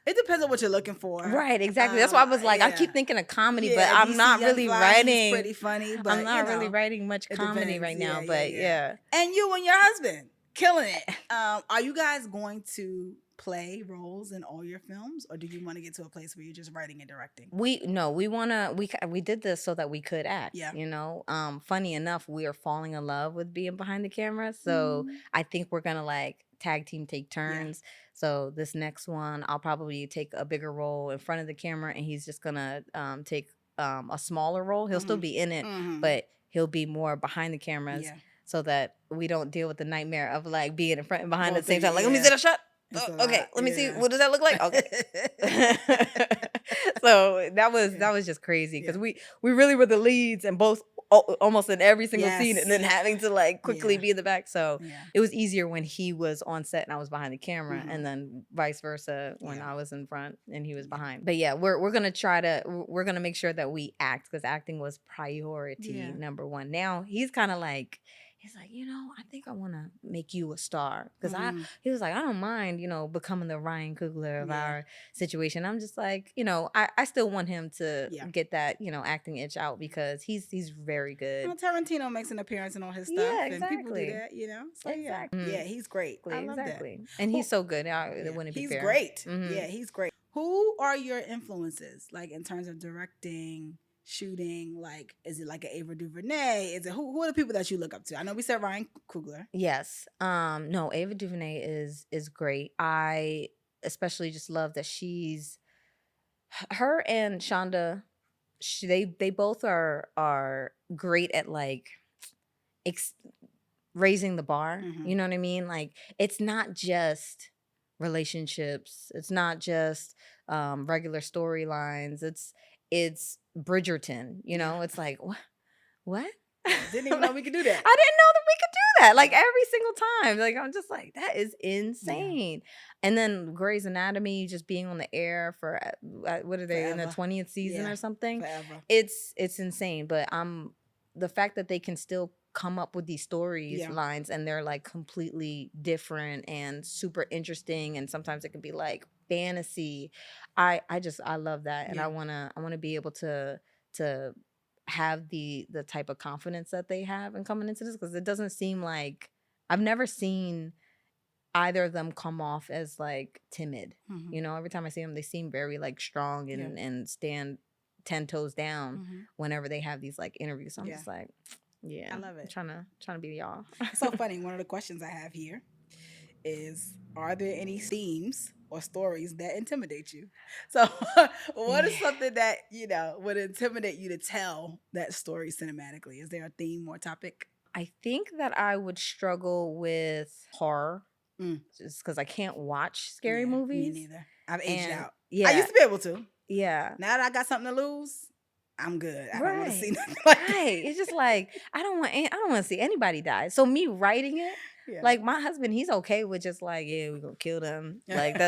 It depends on what you're looking for. Right, exactly. That's why I was like, I yeah. keep thinking of comedy, Yeah, but I'm DC not Young really Fly, he's writing. pretty funny, but I'm not you know, really writing much it comedy depends. right now, Yeah, but yeah, yeah. And you and your husband killing it. Are you guys going to play roles in all your films, or do you want to get to a place where you're just writing and directing? We did this so that we could act. Yeah. You know, funny enough, we are falling in love with being behind the camera. So I think we're gonna like tag team, take turns. So this next one, I'll probably take a bigger role in front of the camera, and he's just gonna take a smaller role. He'll still be in it, Mhm. but he'll be more behind the cameras, Yeah. so that we don't deal with the nightmare of like being in front and behind Both at the same of time. you, Like, let me yeah. see the shot. It's a Okay, lot, let me see. yeah. What does that look like? Okay. So that was just crazy because we really were the leads, and both almost in every single scene, Yes. and then having to like quickly Yeah. be in the back. So Yeah. it was easier when he was on set and I was behind the camera, Mhm. and then vice versa when Yeah. I was in front and he was Yeah. behind. But yeah, we're gonna make sure that we act, because acting was priority Yeah. number one. Now he's kind of like, he's like, I think I want to make you a star, because Mhm. he was like, I don't mind, becoming the Ryan Coogler of Yeah. our situation. I'm just like, I still want him to Yeah. get that, acting itch out, because he's very good. Well, Tarantino makes an appearance in all his stuff, Yeah, and people do exactly. that. So Exactly. yeah, he's great. I love Exactly. that. And he's Who- so good. yeah, It wouldn't be he's fair. great. Mhm. Yeah, he's great. Who are your influences, like in terms of directing, shooting? Like, is it like an Ava DuVernay? Is it who are the people that you look up to? I know we said Ryan Coogler. Yes. No, Ava DuVernay is great. I especially just love that her and Shonda, they both are great at like raising the bar. Mhm. You know what I mean? Like, it's not just relationships. It's not just regular storylines. It's Bridgerton. Yeah. It's like what? Didn't even know we could do that. I didn't know that we could do that. Like every single time. Like I'm just like, that is insane. And then Grey's Anatomy just being on the air for what are they in the Forever. 20th season Yeah, or something? forever. It's insane. But the fact that they can still come up with these stories Yeah. lines, and they're like completely different and super interesting, and sometimes it can be like fantasy. I love that, and Yeah. I wanna be able to have the type of confidence that they have in coming into this, because it doesn't seem like, I've never seen either of them come off as like timid. Mhm. Every time I see them, they seem very like strong and stand 10 toes down Mhm. whenever they have these like interviews. So I'm Yeah. just like, yeah, I love it. I'm trying to be y'all. It's so funny. One of the questions I have here is, are there any themes or stories that intimidate you? So what is something that, would intimidate you to tell that story cinematically? Is there a theme or topic? I think that I would struggle with horror, Mm. just because I can't watch scary Yeah, movies. Me neither. I've aged And out. yeah, I used to be able to. yeah. Now that I got something to lose, I'm good. I don't want to see Right. nothing like that. Right. It's just like, I don't want to see anybody die. So me writing it, Yeah. like my husband, he's okay with just like, yeah, we're gonna kill them. Like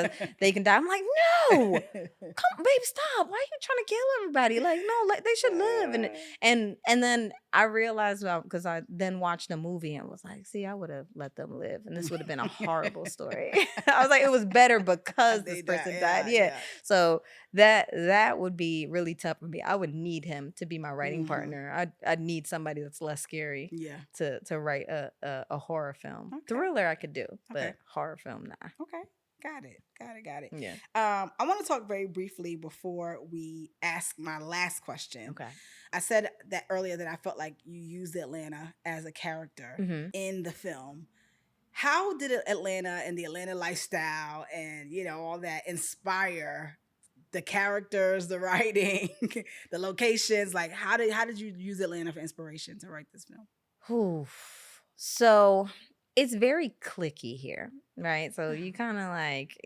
they can die. I'm like, no, come, babe, stop. Why are you trying to kill everybody? Like, no, like they should live. And then I realized, because I then watched the movie and was like, see, I would have let them live, and this would have been a horrible story. I was like, it was better because They this person died. died. Yeah. So that would be really tough for me. I would need him to be my writing Mhm. partner. I'd need somebody that's less scary Yeah. to write a horror film. Okay. Thriller I could do, but Okay. horror film, nah. Okay. Got it. Yeah. I want to talk very briefly before we ask my last question. Okay. I said that earlier that I felt like you used Atlanta as a character Mhm. in the film. How did Atlanta and the Atlanta lifestyle and, all that inspire the characters, the writing, the locations? Like, how did you use Atlanta for inspiration to write this film? Oof. So it's very cliquey here, right? So you kind of like,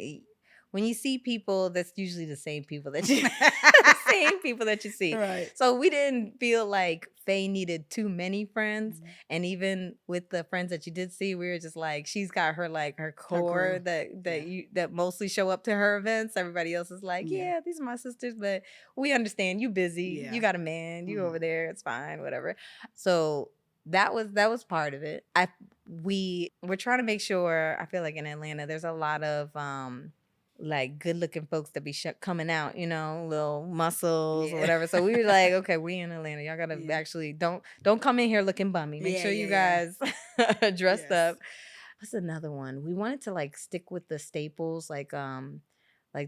when you see people, that's usually the same people that you see. Right. So we didn't feel like Faye needed too many friends. Mhm. And even with the friends that you did see, we were just like, she's got her like her core crew. that mostly show up to her events. Everybody else is like, Yeah. yeah, these are my sisters, but we understand you busy. Yeah. You got a man, you Mhm. over there, it's fine, whatever. So that was part of it. We're trying to make sure, I feel like in Atlanta there's a lot of like good looking folks that be coming out, little muscles or Yeah. whatever. So we were like, okay, we in Atlanta. Y'all gotta Yeah. actually don't come in here looking bummy. Make Yeah, sure you yeah, guys are dressed Yes. up. What's another one? We wanted to like stick with the staples, like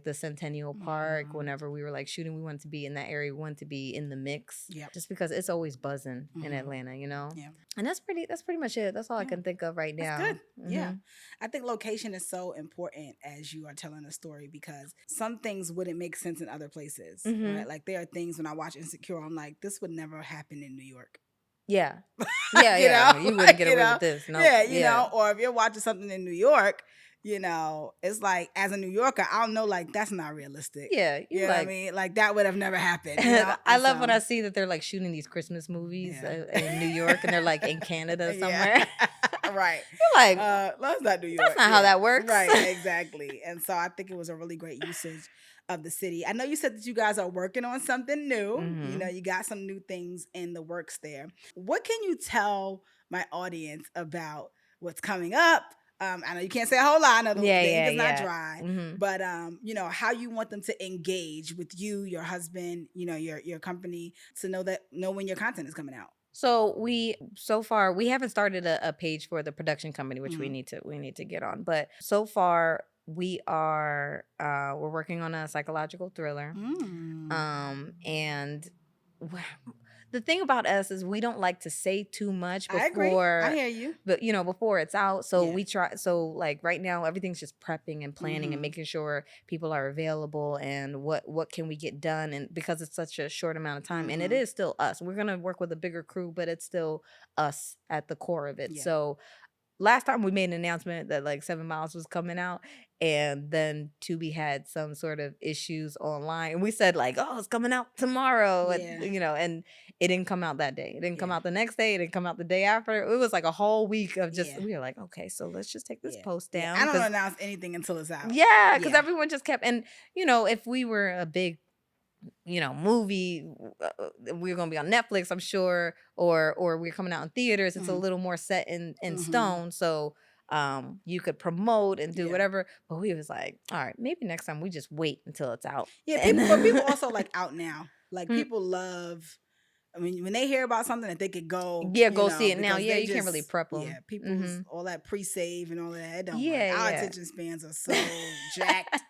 the Centennial Park. Mhm. Whenever we were like shooting, we wanted to be in that area. We wanted to be in the mix. Yep. Just because it's always buzzing in Mhm. Atlanta, Yeah. And that's pretty much it. That's all I Yeah. can think of right now. That's good. Yeah. Mhm. I think location is so important as you are telling a story, because some things wouldn't make sense in other places. Mhm. Right? Like, there are things when I watch Insecure, I'm like, this would never happen in New York. Yeah. Yeah, You yeah. know, You wouldn't like, get you away know, with this. No. yeah, Yeah. or if you're watching something in New York, it's like as a New Yorker, I'll know like that's not realistic. Yeah. You You know what I like mean? Like that would have never happened, I And love when so, I see that they're like shooting these Christmas movies yeah. in New York and they're like in Canada Yeah. somewhere. Right. You're like, That's not New York. that's not how that works. Right, exactly. And so I think it was a really great usage of the city. I know you said that you guys are working on something new. Mhm. You got some new things in the works there. What can you tell my audience about what's coming up? I know you can't say a whole lot. I know the Yeah, ink yeah, is not yeah. dry, Mhm. but how you want them to engage with you, your husband, your company, to know when your content is coming out. So far we haven't started a page for the production company, which we Mhm. need to get on. But so far we're working on a psychological thriller. And wh- the thing about us is we don't like to say too much I agree. I before, hear you. but before it's out. So Yeah. we try. So like right now, everything's just prepping and planning and Mhm. making sure people are available and what can we get done. And because it's such a short amount of time, and it Mhm. is still us. We're gonna work with a bigger crew, but it's still us at the core of it. Yeah. So last time we made an announcement that like 7 Miles was coming out, and then Tubi had some sort of issues online, and we said like, oh, it's coming out tomorrow. Yeah. And it didn't come out that day. It didn't come Yeah. out the next day. It didn't come out the day after. It was like a whole week of just, Yeah. we were like, okay, so let's just take this Yeah. post Yeah. down. I don't 'Cause- announce anything until it's out. yeah, because Yeah. everyone just kept, and if we were a big movie, we're gonna be on Netflix, I'm sure, or we're coming out in theaters. It's a Mhm. little more set in Mhm. stone, so you could promote and do Yeah. whatever. But we was like, all right, maybe next time we just wait until it's out. Yeah. And People also like out now. Like Mm. people love. I mean, when they hear about something that they could go, yeah, go see it now. because Yeah, they you can't really just, prep them. yeah, people's all that pre-save and all that, it don't work. Yeah, Our yeah. attention spans are so jacked.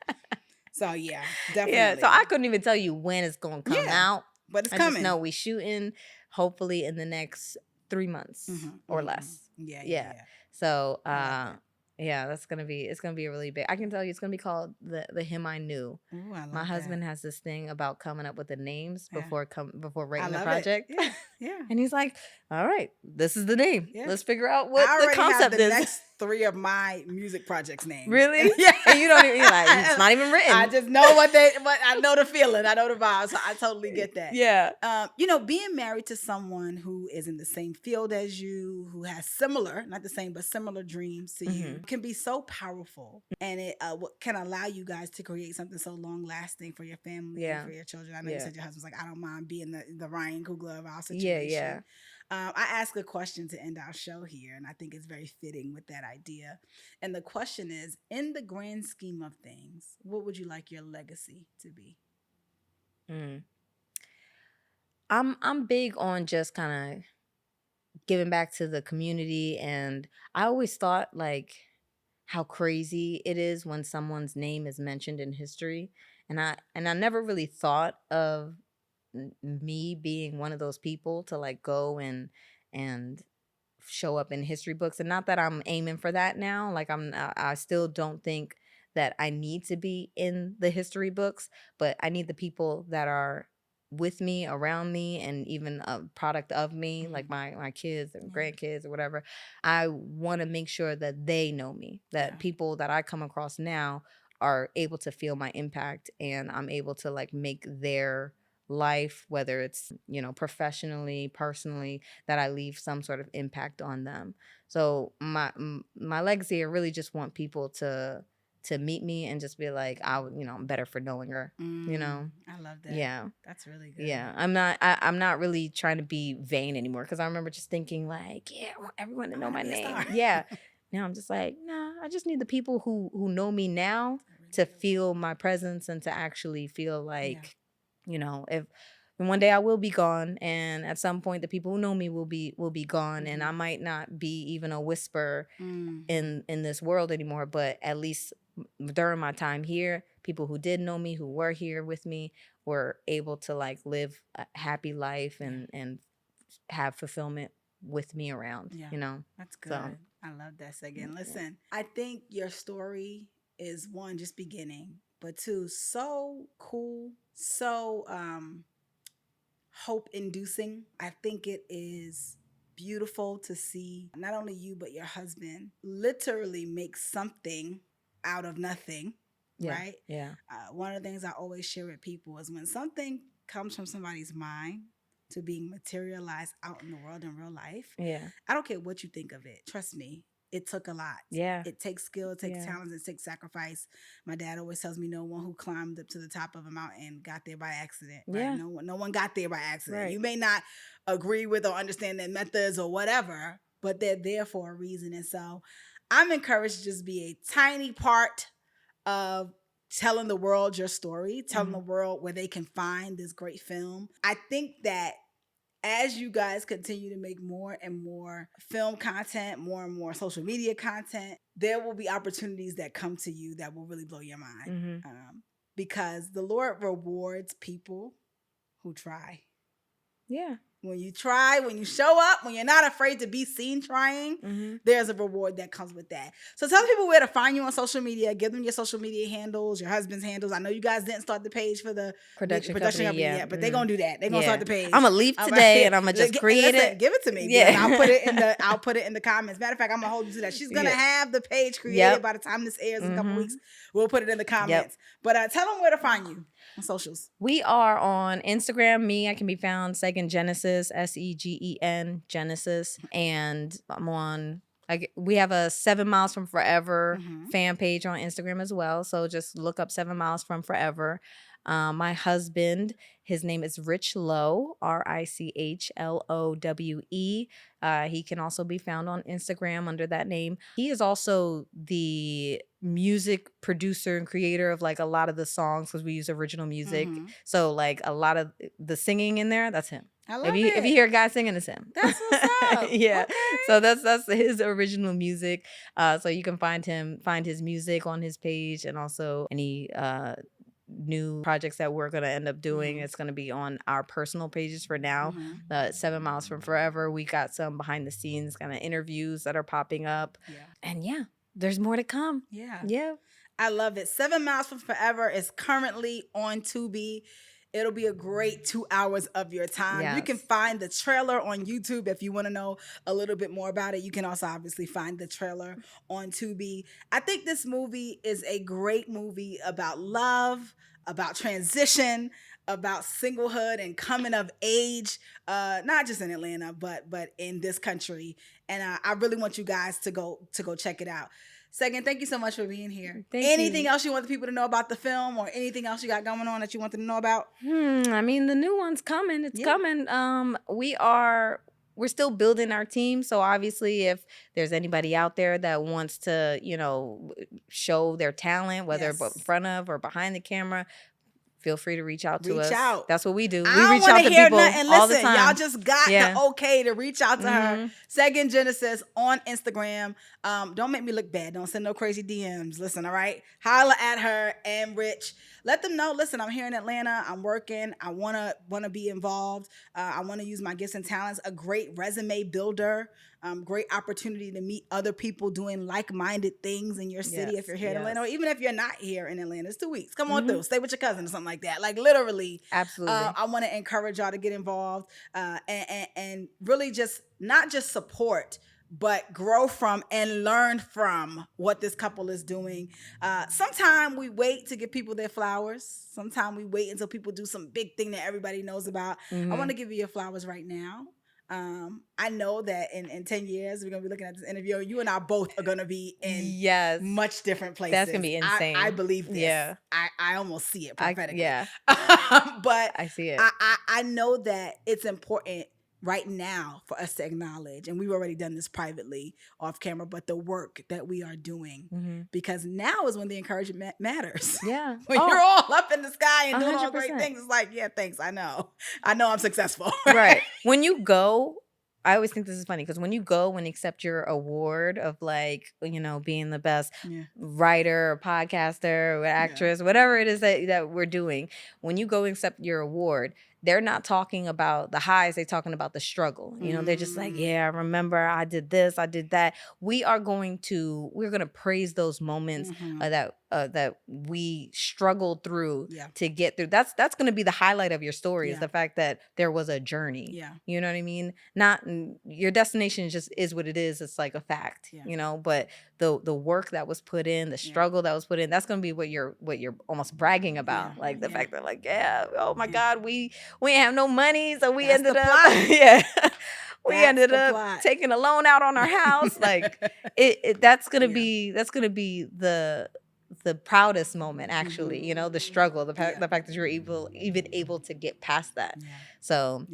So yeah, definitely. Yeah, so I couldn't even tell you when it's gonna come Yeah, out. but it's I coming. just know we shooting hopefully in the next 3 months or less. Yeah. So I love yeah, it's gonna be a really big. I can tell you it's gonna be called the Him I Knew. Ooh, I love My husband that. has this thing about coming up with the names Yeah. before I writing the love project. it. Yeah. And he's like, all right, this is the name. Yeah. Let's figure out what I the already have concept the is. next 3 of my music projects names. Really? Yeah. And you don't even, you're like, it's not even written. I just know what I know the feeling. I know the vibe. So I totally get that. Yeah. Being married to someone who is in the same field as you, who has similar, not the same, but similar dreams to you, can be so powerful. And it can allow you guys to create something so long lasting for your family and for your children. I know you said your husband's like, I don't mind being the Ryan Coogler of our situation. Yeah. I ask a question to end our show here, and I think it's very fitting with that idea. And the question is, in the grand scheme of things, what would you like your legacy to be? I'm big on just kind of giving back to the community, and I always thought like how crazy it is when someone's name is mentioned in history, and I never really thought of me being one of those people to like go and show up in history books. And not that I'm aiming for that now, like I still don't think that I need to be in the history books, but I need the people that are with me, around me, and even a product of me, like my kids and grandkids or whatever. I want to make sure that they know me, that people that I come across now are able to feel my impact, and I'm able to like make their life, whether it's professionally, personally, that I leave some sort of impact on them. So my legacy, I really just want people to meet me and just be like, I'm better for knowing her. I love that. Yeah, that's really good. yeah. I'm not really trying to be vain anymore, because I remember just thinking like, yeah, I want everyone to know my name. Yeah. Now I'm just like, nah, I just need the people who know me now to feel my presence and to actually feel like, if one day I will be gone, and at some point the people who know me will be gone, and I might not be even a whisper in this world anymore, but at least during my time here, people who did know me, who were here with me, were able to like live a happy life and have fulfillment with me around. That's good. So, I love that, Segen. Listen, I think your story is, one, just beginning, but two, so cool, so hope inducing. I think it is beautiful to see not only you, but your husband literally make something out of nothing, right? Yeah. One of the things I always share with people is when something comes from somebody's mind to being materialized out in the world in real life, Yeah. I don't care what you think of it. Trust me, it took a lot. Yeah. It takes skill, it takes talent, it takes sacrifice. My dad always tells me no one who climbed up to the top of a mountain got there by accident. Right? Yeah. No one got there by accident. Right. You may not agree with or understand their methods or whatever, but they're there for a reason. And so I'm encouraged to just be a tiny part of telling the world your story, telling the world where they can find this great film. I think that as you guys continue to make more and more film content, more and more social media content, there will be opportunities that come to you that will really blow your mind. Because the Lord rewards people who try. Yeah. When you try, when you show up, when you're not afraid to be seen trying, there's a reward that comes with that. So tell people where to find you on social media. Give them your social media handles, your husband's handles. I know you guys didn't start the page for the production company yet, but they're going to do that. They're going to start the page. I'm going to leave today and I'm going to just create it. Give it to me. Yeah. I'll put it in the comments. Matter of fact, I'm going to hold you to that. She's going to have the page created by the time this airs in a couple weeks. We'll put it in the comments. But tell them where to find you on socials. We are on Instagram. I can be found Segen Genesis, Segen Genesis, and I'm on. We have a 7 Miles from Forever fan page on Instagram as well. So just look up 7 Miles from Forever. My husband, his name is Rich Lowe, Richlowe. He can also be found on Instagram under that name. He is also the music producer and creator of like a lot of the songs because we use original music. So like a lot of the singing in there, that's him. I love it. If you hear a guy singing, it's him. That's what's up. Yeah. Okay. So that's his original music. So you can find his music on his page, and also any new projects that we're going to end up doing. It's going to be on our personal pages for now. 7 Miles from Forever. We got some behind the scenes kind of interviews that are popping up. And there's more to come. Yeah. I love it. 7 Miles from Forever is currently on Tubi. It'll be a great 2 hours of your time. Yes. You can find the trailer on YouTube if you want to know a little bit more about it. You can also obviously find the trailer on Tubi. I think this movie is a great movie about love, about transition, about singlehood and coming of age, not just in Atlanta, but in this country. And I really want you guys to go check it out. Segen, thank you so much for being here. Anything else you want the people to know about the film, or anything else you got going on that you want them to know about? I mean, the new one's coming. It's coming. We're still building our team. So obviously if there's anybody out there that wants to, show their talent, whether in front of or behind the camera, feel free to reach out to us. That's what we do. We reach out to people all the time. Y'all just got the okay to reach out to her. Segen Genesis on Instagram. Don't make me look bad. Don't send no crazy DMs. Listen, all right? Holla at her and Rich. Let them know, listen, I'm here in Atlanta. I'm working. I wanna be involved. I want to use my gifts and talents. A great resume builder. Great opportunity to meet other people doing like-minded things in your city if you're here in Atlanta, or even if you're not here in Atlanta. It's 2 weeks. Come on through. Stay with your cousin or something like that. Like literally. Absolutely. I want to encourage y'all to get involved and really just not just support, but grow from and learn from what this couple is doing. Sometimes we wait to give people their flowers. Sometimes we wait until people do some big thing that everybody knows about. I want to give you your flowers right now. I know that in 10 years, we're going to be looking at this interview. You and I both are going to be in much different places. That's going to be insane. I believe this. Yeah. I almost see it prophetically. But I see it. I know that it's important right now for us to acknowledge, and we've already done this privately off camera, but the work that we are doing, because now is when the encouragement matters. Yeah. When you're all up in the sky and doing all 100%. great things, it's like, yeah, thanks. I know I'm successful. Right. When you go, I always think this is funny because when you go and accept your award of like, being the best writer or podcaster or actress, whatever it is that we're doing, when you go accept your award, they're not talking about the highs, they're talking about the struggle. You know, they're just like, yeah, I remember I did this, I did that. We're going to praise those moments that we struggled through to get through. That's going to be the highlight of your story, is the fact that there was a journey. Yeah. You know what I mean? Not your destination just is what it is. It's like a fact, you know, but the work that was put in, the struggle that was put in, that's going to be what you're almost bragging about. Like the fact that, like, oh my God, we ain't have no money, so we ended up we ended up taking a loan out on our house. Like that's gonna be the proudest moment, actually. You know, the struggle, the fact that you're even able to get past that. So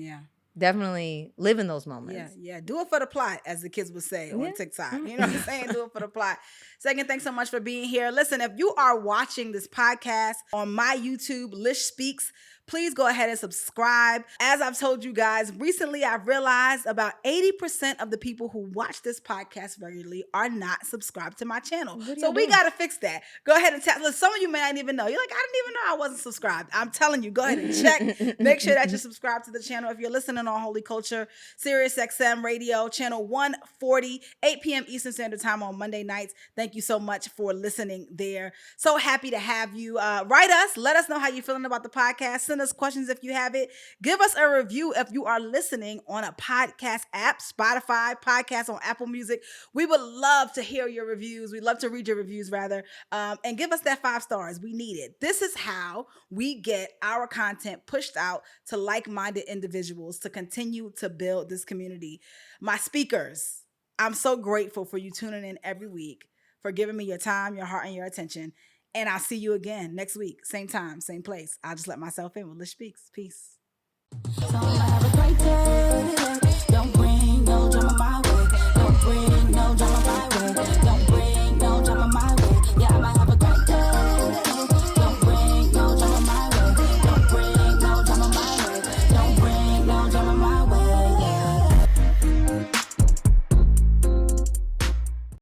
definitely live in those moments. Yeah. Do it for the plot, as the kids would say on TikTok. You know what I'm saying? Do it for the plot. Segen, thanks so much for being here. Listen, if you are watching this podcast on my YouTube, Lish Speaks, please go ahead and subscribe. As I've told you guys, recently I've realized about 80% of the people who watch this podcast regularly are not subscribed to my channel. So we got to fix that. Go ahead and tap. Look, some of you may not even know. You're like, I didn't even know I wasn't subscribed. I'm telling you, go ahead and check. Make sure that you're subscribed to the channel. If you're listening on Holy Culture, Sirius XM Radio, channel 140, 8 p.m. Eastern Standard Time on Monday nights. Thank you so much for listening there. So happy to have you. Write us. Let us know how you're feeling about the podcast. Send us questions if you have it. Give us a review if you are listening on a podcast app, Spotify, podcast on Apple Music. We would love to hear your reviews. We'd love to read your reviews, rather. And give us that 5 stars. We need it. This is how we get our content pushed out to like-minded individuals to continue to build this community. My speakers, I'm so grateful for you tuning in every week, for giving me your time, your heart, and your attention. And I'll see you again next week. Same time, same place. I'll just let myself in with Lish Speaks. Peace. So have a great day. Don't bring no drama my way.